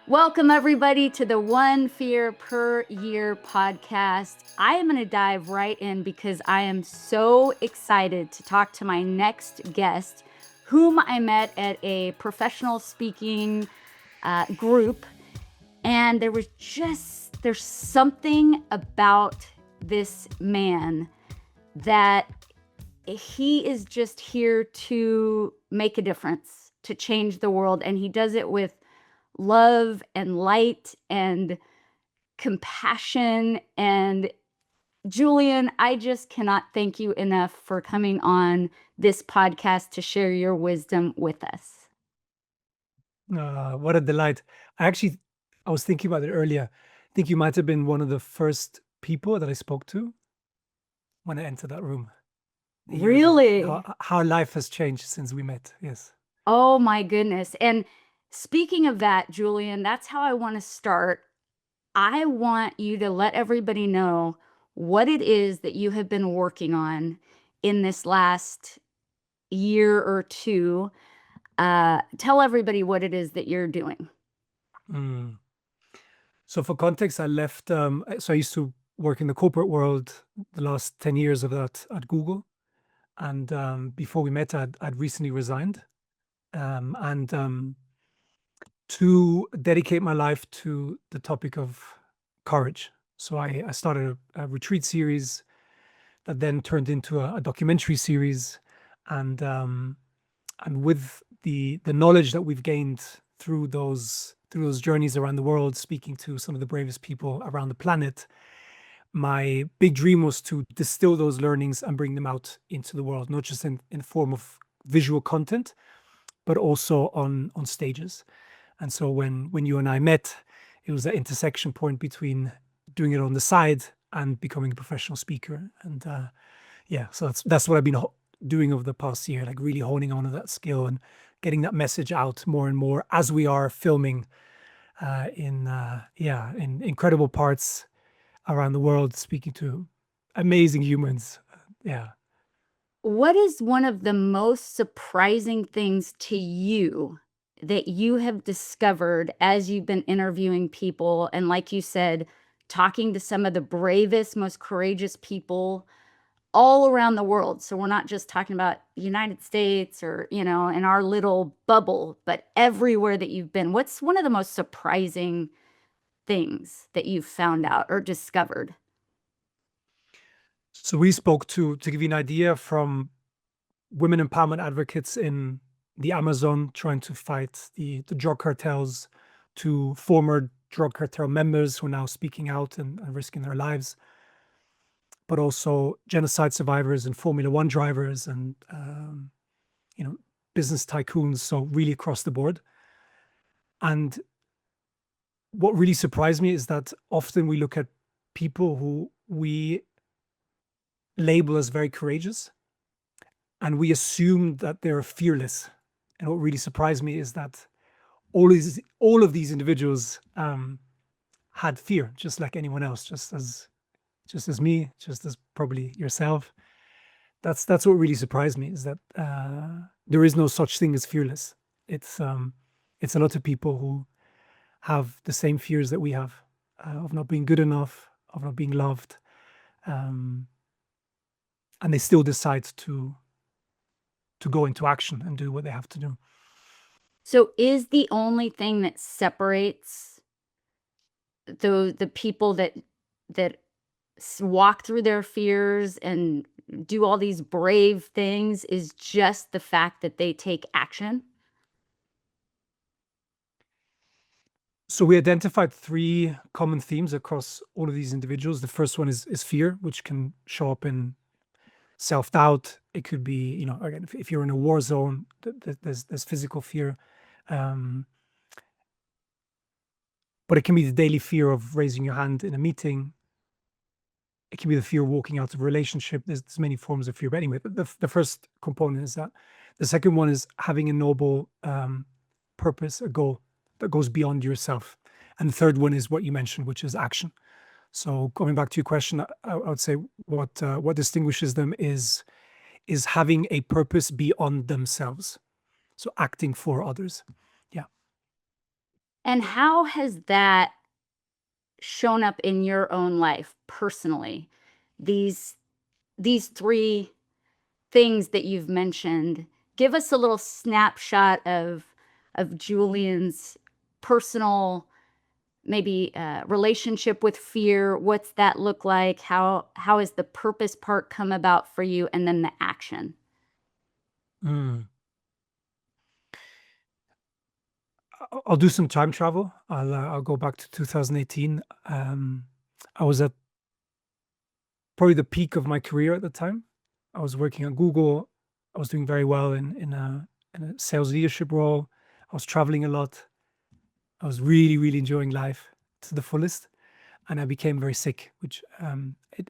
Welcome, everybody, to the One Fear Per Year podcast. I am going to dive right in because I am so excited to talk to my next guest, whom I met at a professional speaking group. And there's something about this man that he is just here to make a difference, to change the world. And he does it with love and light and compassion. And Julian, I just cannot thank you enough for coming on this podcast to share your wisdom with us. What a delight. I was thinking about it earlier. I think you might have been one of the first people that I spoke to when I entered that room a year ago. Really? How life has changed since we met. Yes. Oh my goodness. And speaking of that, Julian, that's how I want to start. I want you to let everybody know what it is that you have been working on in this last year or two. Tell everybody what it is that you're doing. Mm. So for context, I left. So I used to work in the corporate world the last 10 years of that at Google. And before we met, I'd recently resigned. And to dedicate my life to the topic of courage. So I started a retreat series that then turned into a documentary series, and with the knowledge that we've gained through those journeys around the world, speaking to some of the bravest people around the planet, my big dream was to distill those learnings and bring them out into the world, not just in form of visual content, but also on stages. And so when you and I met, it was that intersection point between doing it on the side and becoming a professional speaker. And so that's what I've been doing over the past year, like really honing on to that skill and getting that message out more and more as we are filming in incredible parts around the world, speaking to amazing humans. Yeah. What is one of the most surprising things to you that you have discovered as you've been interviewing people and, like you said, talking to some of the bravest, most courageous people all around the world? So we're not just talking about the United States or, in our little bubble, but everywhere that you've been. What's one of the most surprising things that you've found out or discovered? So we spoke to give you an idea, from women empowerment advocates in the Amazon trying to fight the drug cartels, to former drug cartel members who are now speaking out and risking their lives, but also genocide survivors and Formula One drivers and business tycoons. So really across the board. And what really surprised me is that often we look at people who we label as very courageous, and we assume that they're fearless. And what really surprised me is that all of these individuals had fear, just like anyone else, just as me, just as probably yourself. That's what really surprised me, is that there is no such thing as fearless. It's a lot of people who have the same fears that we have, of not being good enough, of not being loved, and they still decide to go into action and do what they have to do. So is the only thing that separates the people that walk through their fears and do all these brave things is just the fact that they take action? So we identified three common themes across all of these individuals. The first one is fear, which can show up in self-doubt. It could be, again, if you're in a war zone, there's physical fear. But it can be the daily fear of raising your hand in a meeting. It can be the fear of walking out of a relationship. There's many forms of fear. But anyway, the first component is that. The second one is having a noble purpose, a goal that goes beyond yourself. And the third one is what you mentioned, which is action. So coming back to your question, I would say what distinguishes them is having a purpose beyond themselves. So acting for others. Yeah. And how has that shown up in your own life personally? These these 3 things that you've mentioned. Give us a little snapshot of Julian's personal, maybe, relationship with fear. What's that look like? How has the purpose part come about for you, and then the action? Mm. I'll do some time travel. I'll go back to 2018. I was at probably the peak of my career at the time. I was working at Google. I was doing very well in a sales leadership role. I was traveling a lot. I was really, really enjoying life to the fullest, and I became very sick, which it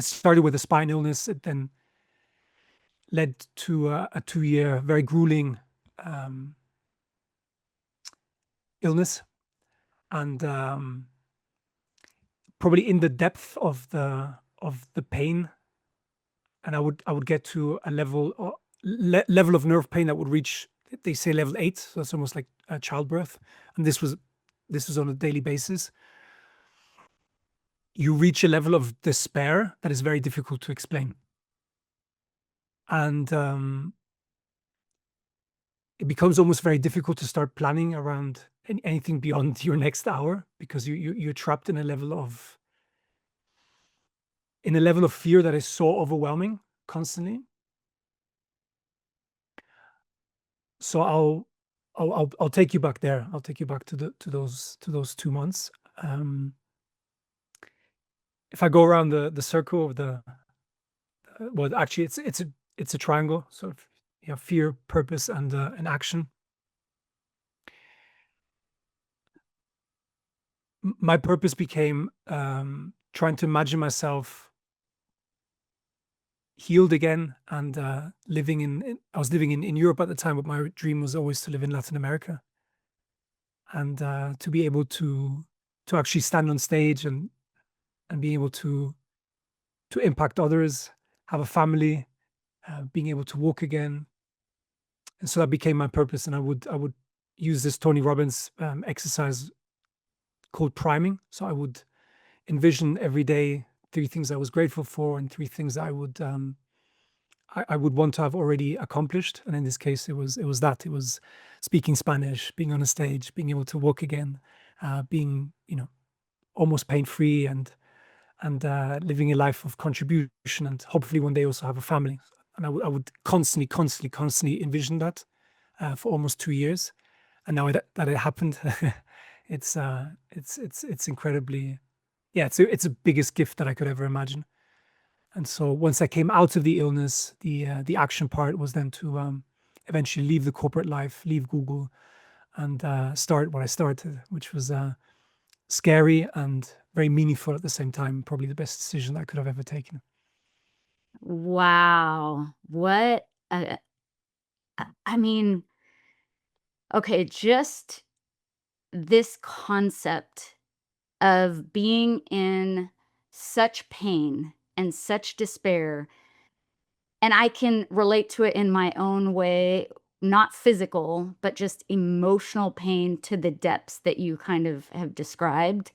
started with a spine illness. It then led to a 2-year very grueling um, illness, and probably in the depth of the pain, and I would get to a level of nerve pain that would reach, they say, level 8, so it's almost like childbirth, and this was on a daily basis. You reach a level of despair that is very difficult to explain, and it becomes almost very difficult to start planning around anything beyond your next hour, because you're trapped in a level of fear that is so overwhelming constantly. So I'll take you back there. I'll take you back to those 2 months. Um, if I go around the circle of well, actually, it's a triangle, sort of, fear, purpose, and action. My purpose became trying to imagine myself healed again, and living I was living in Europe at the time, but my dream was always to live in Latin America, and to be able to actually stand on stage and be able to impact others, have a family, being able to walk again. And so that became my purpose. And I would use this Tony Robbins exercise called priming. So I would envision every day 3 things I was grateful for, and 3 things I would want to have already accomplished. And in this case, it was speaking Spanish, being on a stage, being able to walk again, being, almost pain free, and living a life of contribution, and hopefully one day also have a family. And I would constantly, constantly, constantly envision that for almost 2 years. And now that it happened, it's incredibly, yeah, it's a biggest gift that I could ever imagine. And so once I came out of the illness, the action part was then to eventually leave the corporate life, leave Google, and start what I started, which was scary and very meaningful at the same time. Probably the best decision I could have ever taken. Wow. What a I mean, okay, just this concept of being in such pain and such despair, and I can relate to it in my own way, not physical, but just emotional pain to the depths that you kind of have described.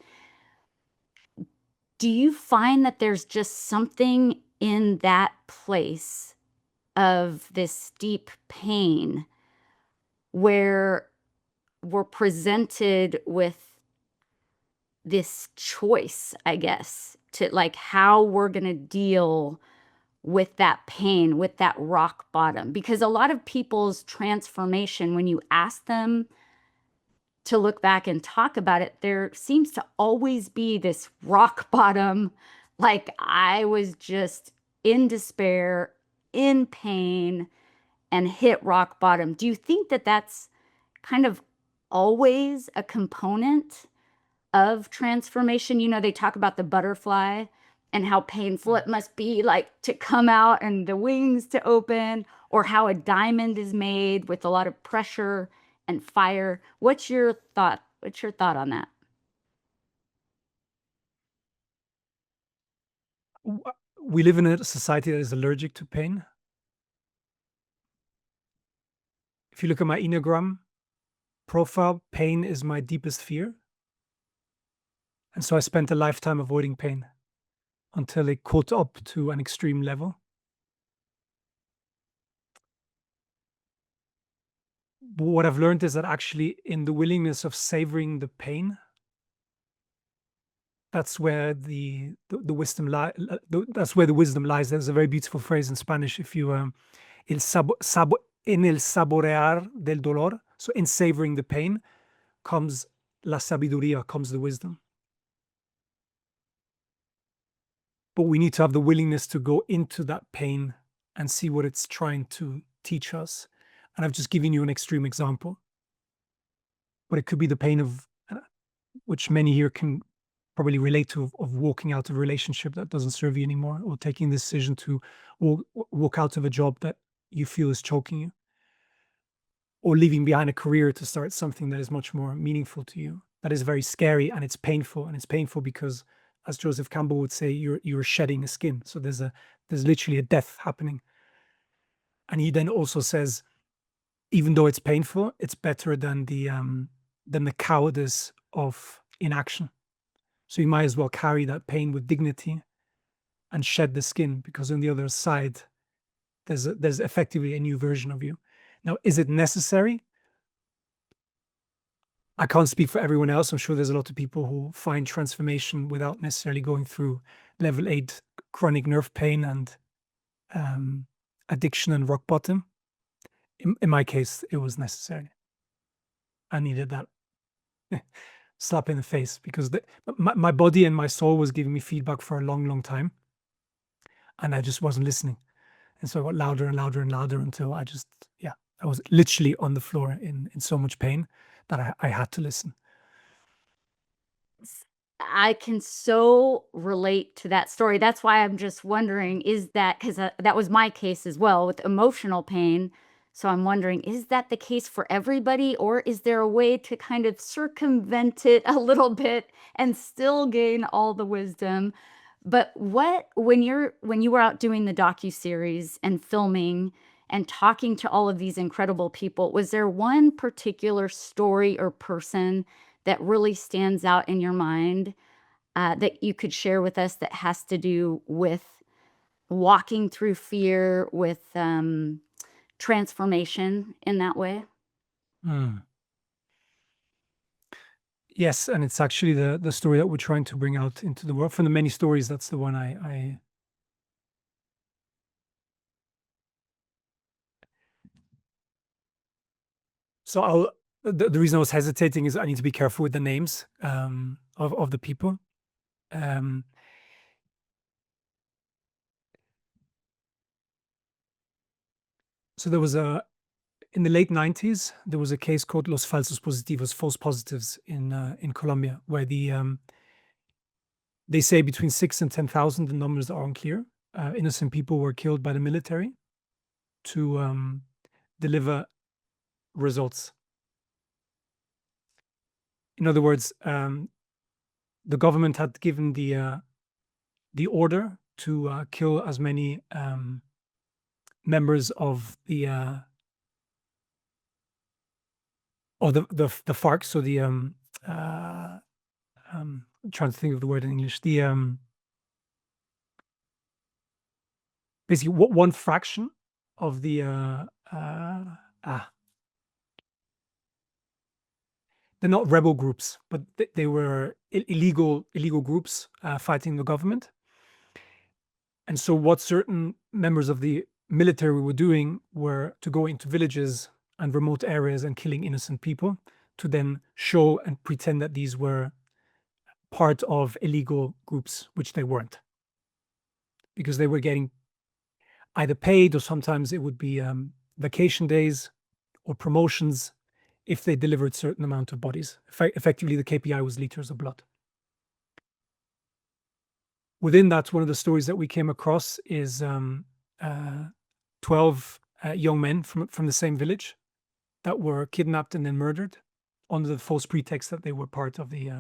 Do you find that there's just something in that place of this deep pain where we're presented with this choice, I guess, to like how we're going to deal with that pain, with that rock bottom? Because a lot of people's transformation, when you ask them to look back and talk about it, there seems to always be this rock bottom. Like I was just in despair, in pain, and hit rock bottom. Do you think that that's kind of always a component of transformation? They talk about the butterfly and how painful it must be, like to come out and the wings to open, or how a diamond is made with a lot of pressure and fire. What's your thought? What's your thought on that? W- We live in a society that is allergic to pain. If you look at my Enneagram, profile, pain is my deepest fear. And so I spent a lifetime avoiding pain until it caught up to an extreme level. But what I've learned is that actually, in the willingness of savoring the pain, that's where the wisdom that's where the wisdom lies. There's a very beautiful phrase in Spanish. If you en el saborear del dolor, so in savoring the pain, comes la sabiduría, comes the wisdom. But we need to have the willingness to go into that pain and see what it's trying to teach us. And I've just given you an extreme example, but it could be the pain of, which many here can probably relate to, of walking out of a relationship that doesn't serve you anymore, or taking the decision to walk out of a job that you feel is choking you, or leaving behind a career to start something that is much more meaningful to you. That is very scary, and it's painful. And it's painful because, as Joseph Campbell would say, you're shedding a skin. So there's literally a death happening. And he then also says, even though it's painful, it's better than the cowardice of inaction. So you might as well carry that pain with dignity and shed the skin, because on the other side, there's effectively a new version of you. Now, is it necessary? I can't speak for everyone else. I'm sure there's a lot of people who find transformation without necessarily going through level 8 chronic nerve pain and addiction and rock bottom. In my case, it was necessary. I needed that slap in the face, because my body and my soul was giving me feedback for a long, long time, and I just wasn't listening. And so I got louder and louder and louder until I was literally on the floor in so much pain that I had to listen. I can so relate to that story. That's why I'm just wondering, is that because that was my case as well with emotional pain. So I'm wondering, is that the case for everybody, or is there a way to kind of circumvent it a little bit and still gain all the wisdom? But when you were out doing the docu-series and filming and talking to all of these incredible people, was there one particular story or person that really stands out in your mind, that you could share with us that has to do with walking through fear, with transformation in that way? Mm. Yes, and it's actually the story that we're trying to bring out into the world. From the many stories, that's the one I so I'll the reason I was hesitating is I need to be careful with the names of the people. Um, so there was in the late 90s, there was a case called Los Falsos Positivos, false positives in Colombia, where they say between 6 and 10,000, the numbers are unclear. Innocent people were killed by the military to deliver results. In other words, the government had given the order to kill as many members of the FARC. So I'm trying to think of the word in English. Basically one fraction of the they're not rebel groups, but they were illegal groups fighting the government. And so what certain members of the military were doing were to go into villages and remote areas and killing innocent people, to then show and pretend that these were part of illegal groups, which they weren't, because they were getting either paid, or sometimes it would be vacation days or promotions if they delivered certain amount of bodies. Effectively, the KPI was liters of blood. Within that, one of the stories that we came across is 12 young men from the same village that were kidnapped and then murdered under the false pretext that they were part of these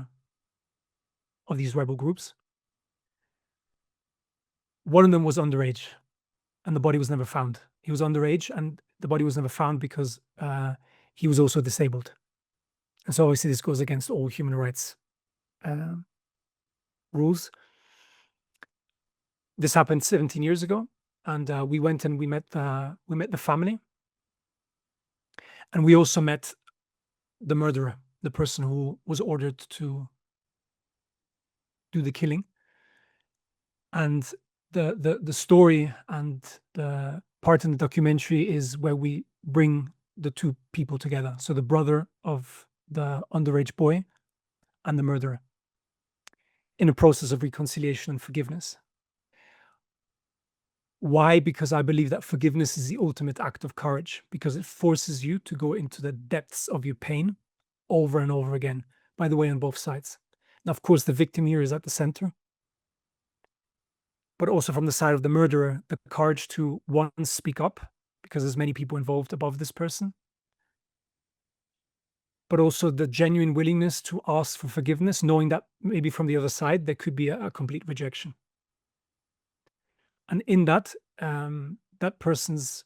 rebel groups. One of them was underage, and the body was never found. He was underage, and the body was never found because he was also disabled. And so obviously this goes against all human rights rules. This happened 17 years ago, and we went and we met the family, and we also met the murderer, the person who was ordered to do the killing. And the story and the part in the documentary is where we bring the two people together. So the brother of the underage boy and the murderer in a process of reconciliation and forgiveness. Why? Because I believe that forgiveness is the ultimate act of courage, because it forces you to go into the depths of your pain over and over again, by the way, on both sides. Now, of course, the victim here is at the center, but also from the side of the murderer, the courage to, one, speak up, because there's many people involved above this person, but also the genuine willingness to ask for forgiveness, knowing that maybe from the other side, there could be a complete rejection. And in that, that person's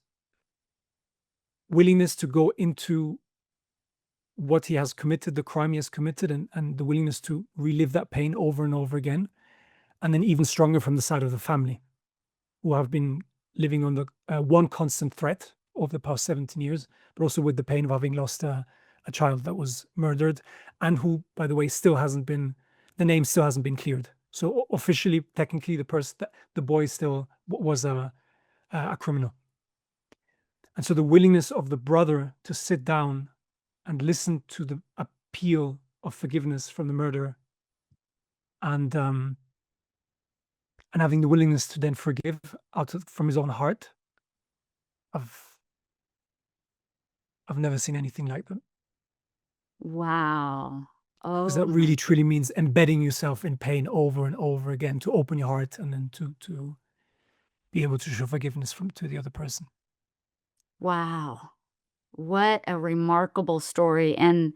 willingness to go into what he has committed, the crime he has committed, and the willingness to relive that pain over and over again. And then even stronger from the side of the family, who have been living under one constant threat over the past 17 years, but also with the pain of having lost a child that was murdered, and who, by the way, the name still hasn't been cleared. So officially, technically, the boy still was a criminal. And so the willingness of the brother to sit down and listen to the appeal of forgiveness from the murderer, and having the willingness to then forgive from his own heart, I've never seen anything like that. Wow. Because Oh that my. really truly means embedding yourself in pain over and over again to open your heart and then to be able to show forgiveness to the other person. Wow. What a remarkable story. And,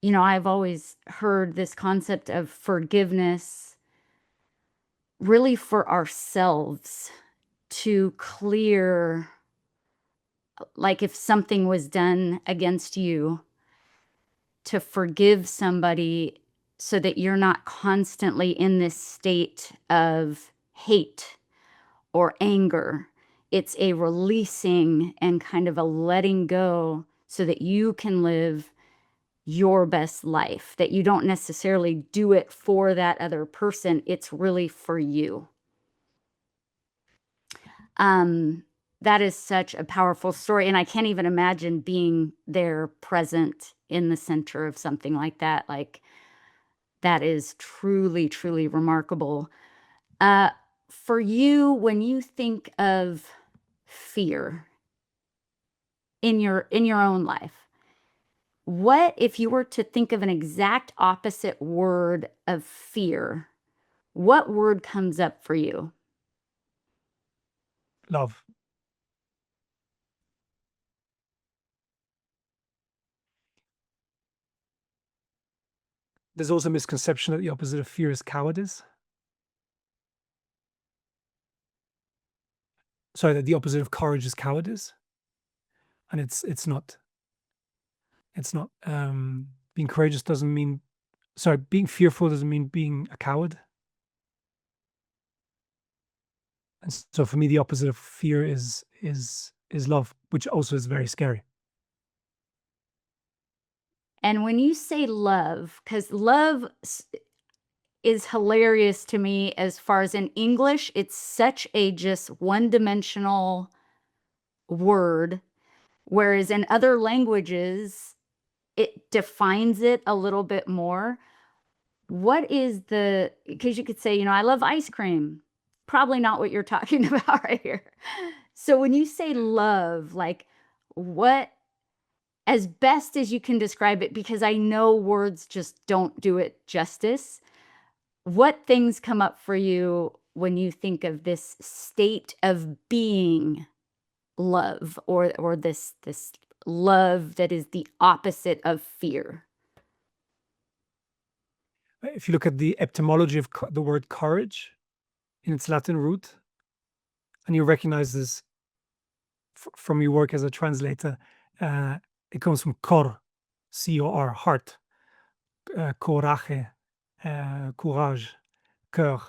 I've always heard this concept of forgiveness really for ourselves to clear, like if something was done against you, to forgive somebody so that you're not constantly in this state of hate or anger. It's a releasing and kind of a letting go so that you can live your best life, that you don't necessarily do it for that other person. It's really for you. That is such a powerful story. And I can't even imagine being there present in the center of something like that. Like, that is truly, truly remarkable. Uh, for you, when you think of fear in your own life, what if you were to think of an exact opposite word of fear? What word comes up for you? Love. There's also a misconception that the opposite of fear is cowardice. Sorry, that the opposite of courage is cowardice, and it's not. It's not. Being courageous doesn't mean. Sorry, being fearful doesn't mean being a coward. And so for me, the opposite of fear is love, which also is very scary. And when you say love, because love is hilarious to me as far as in English, it's such a just one dimensional word, whereas in other languages, it defines it a little bit more. What is because you could say, I love ice cream. Probably not what you're talking about right here. So when you say love, like what, as best as you can describe it, because I know words just don't do it justice, what things come up for you when you think of this state of being love, or this love that is the opposite of fear? If you look at the etymology of the word courage in its Latin root, and you recognize this from your work as a translator, it comes from cor, C-O-R, heart, coraje, courage, cœur,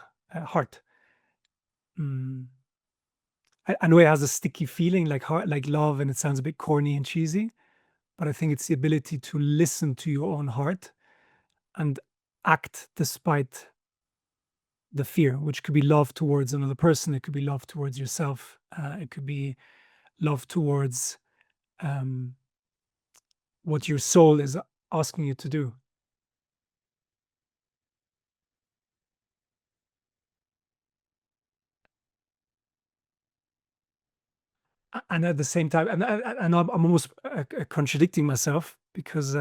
heart. I know it has a sticky feeling like heart, like love, and it sounds a bit corny and cheesy, but I think it's the ability to listen to your own heart and act despite the fear, which could be love towards another person, it could be love towards yourself, it could be love towards um, what your soul is asking you to do. And at the same time, and I'm almost contradicting myself because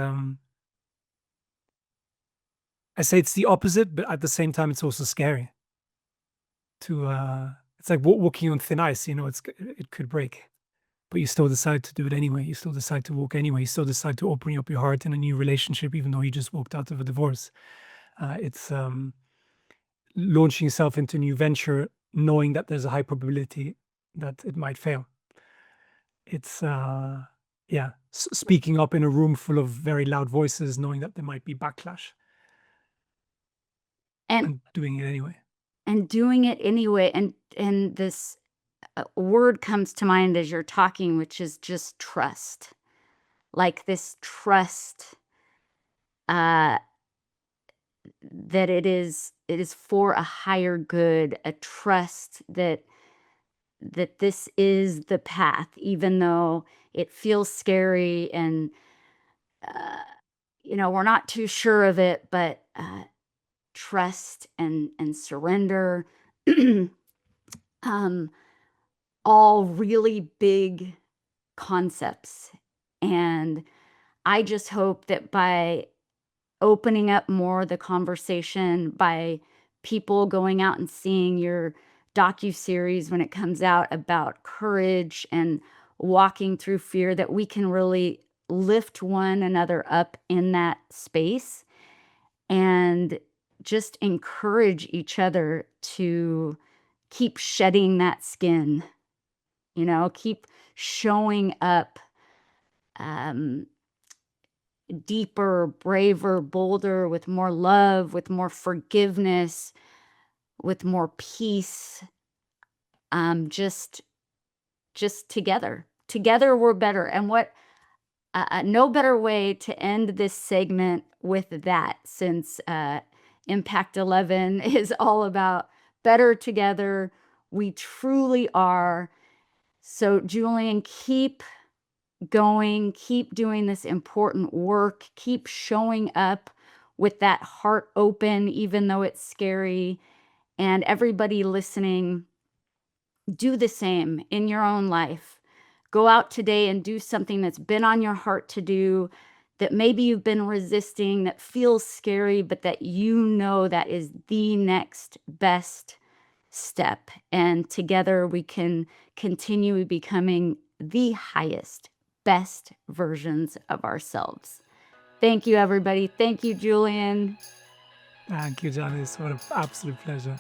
I say it's the opposite, but at the same time, it's also scary. To it's like walking on thin ice. You know, it could break, but you still decide to do it anyway. You still decide to walk anyway. You still decide to open up your heart in a new relationship, even though you just walked out of a divorce. It's launching yourself into a new venture, knowing that there's a high probability that it might fail. It's yeah, speaking up in a room full of very loud voices, knowing that there might be backlash, And and doing it anyway. doing it anyway, and this word comes to mind as you're talking, which is just trust. Like this trust uh that it is for a higher good, a trust that this is the path, even though it feels scary and uh, we're not too sure of it, but trust and surrender, um, all really big concepts. And I just hope that by opening up more the conversation, by people going out and seeing your docu-series when it comes out about courage and walking through fear, that we can really lift one another up in that space and just encourage each other to keep shedding that skin, keep showing up um, deeper, braver, bolder, with more love, with more forgiveness, with more peace. Just together. Together we're better. And what no better way to end this segment with that, since Impact 11 is all about better together. We truly are. So, Julian, keep going, keep doing this important work, keep showing up with that heart open, even though it's scary. And everybody listening, do the same in your own life. Go out today and do something that's been on your heart to do, that maybe you've been resisting, that feels scary, but that that is the next best step. And together we can continue becoming the highest, best versions of ourselves. Thank you, everybody. Thank you, Julian. Thank you, Janice. What an absolute pleasure.